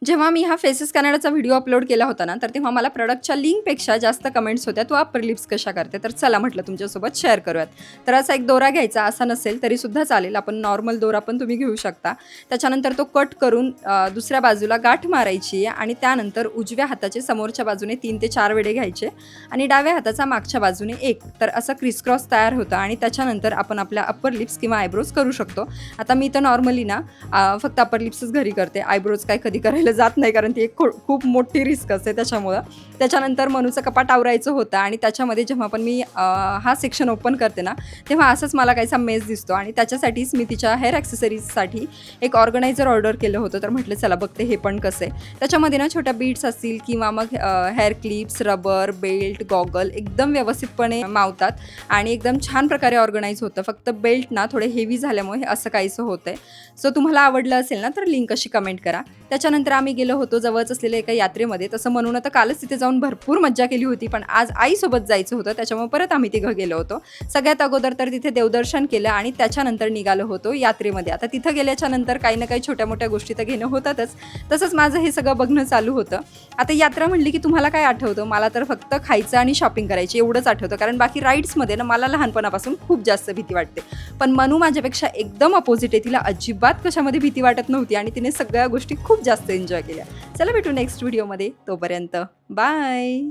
जेव्हा मी हा faces कॅनडाचा video upload केला होता ना, तर तेव्हा मला प्रॉडक्टच्या लिंकपेक्षा जास्त कमेंट्स होत्या, "तू अपर लिप्स कशा करते?" तर चला म्हटलं तुमच्यासोबत शेअर करूयात. तर असा एक दोरा घ्यायचा, असा नसेल तरीसुद्धा चालेल, आपण नॉर्मल दोरा पण तुम्ही घेऊ शकता. त्याच्यानंतर तो कट करून दुसऱ्या बाजूला गाठ मारायची आणि त्यानंतर उजव्या हाताचे समोरच्या बाजूने 3 ते 4 वेढे घ्यायचे आणि डाव्या हाताचा मागच्या बाजूने 1. तर असं क्रिसक्रॉस तयार होतं आणि त्याच्यानंतर आपण आपल्या अपर लिप्स किंवा आयब्रोज करू शकतो. आता मी तर नॉर्मली ना फक्त अपर लिप्सच घरी करते. आयब्रोज काय कधी करायला जात नाही, कारण ती एक खूप मोठी रिस्क असते त्याच्यामुळं. त्याच्यानंतर मनूचं कपाट आवरायचं होतं आणि त्याच्यामध्ये जेव्हा पण मी हा सेक्शन ओपन करते ना, तेव्हा असंच मला काहीसा मेस दिसतो आणि त्याच्यासाठीच मी तिच्या हेअर ॲक्सेसरीजसाठी एक ऑर्गनायझर ऑर्डर केलं होतं. तर म्हटलं चला बघते हे पण कसं आहे. त्याच्यामध्ये ना छोट्या बीड्स असतील किंवा मग hair clips, rubber, belt, goggle एकदम व्यवस्थितपणे मावतात आणि एकदम छान प्रकारे ऑर्गनाईज होतं. फक्त बेल्ट ना थोडे हेवी झाल्यामुळे हे असं काहीसं होतं आहे. सो तुम्हाला आवडलं असेल ना, तर लिंक अशी कमेंट करा. त्याच्यानंतर आम्ही गेलो होतो जवळच असलेल्या एका यात्रेमध्ये. तसं म्हणून तर कालच तिथे जाऊन भरपूर मज्जा केली होती, पण आज आईसोबत जायचं होतं, त्याच्यामुळे परत आम्ही तिघं गेलो होतो. सगळ्यात अगोदर तर तिथे देवदर्शन केलं आणि त्याच्यानंतर निघालो होतो यात्रेमध्ये. आता तिथं गेल्याच्या नंतर काही ना काही छोट्या मोठ्या गोष्टी तर घेणं होतातच. तसंच माझं हे सगळं बघणं चालू होतं. आता यात्रा म्हणली की तुम्हाला काय आठवतं? मला तर फक्त खायचं आणि शॉपिंग करायची एवढंच आठवतं, कारण बाकी राईड्समध्ये ना मला लहानपणापासून खूप जास्त भीती वाटते. पण मनू माझ्यापेक्षा एकदम अपोजिट आहे. तिला अजिबात कशामध्ये भीती वाटत नव्हती आणि तिने सगळ्या गोष्टी खूप जास्त एन्जॉय केल्या. चला भेटू नेक्स्ट व्हिडिओमध्ये. तोपर्यंत बाय.